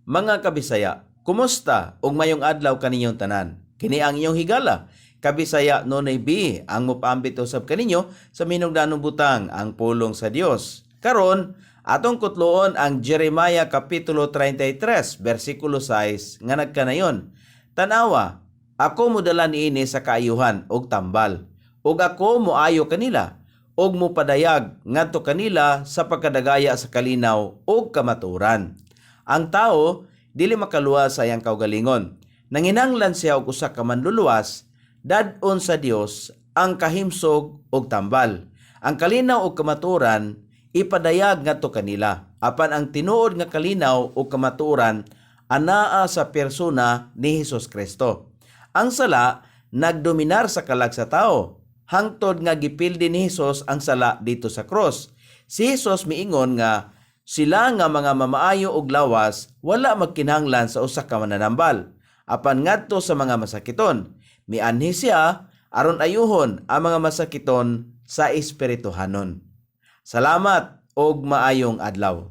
Mga kabisaya, kumusta ug mayong adlaw kaninyong tanan? Kini ang inyong higala. Kabisaya Nonay B ang mopaambit usab kaninyo sa minungdanong butang ang pulong sa Dios. Karon atong kutloon ang Jeremiah kapitulo 33 bersikulo 6 nga nagkanayon. Tanawa, ako modala niini sa kaayuhan og tambal, ug ako moayo kanila, ug mopadayag ngadto kanila sa pagkadagaya sa kalinaw ug kamaturan. Ang tao dili makaluwas sa iyang kaugalingon. Nanginanglan siya og usa ka manluluwas, dadon sa Dios ang kahimsog ug tambal. Ang kalinaw ug kamaturan ipadayag ngadto kanila. Apan ang tinuod nga kalinaw ug kamaturan anaa sa persona ni Hesus Kristo. Ang sala nagdominar sa kalag sa tao, hangtod nga gipildi ni Hesus ang sala dito sa cross. Si Hesus miingon nga sila nga mga mamaayo og lawas wala magkinahanglan sa usa ka mananambal. Apan ngadto sa mga masakiton, mianhi siya aron ayuhon ang mga masakiton sa espirituhanon. Salamat og maayong adlaw.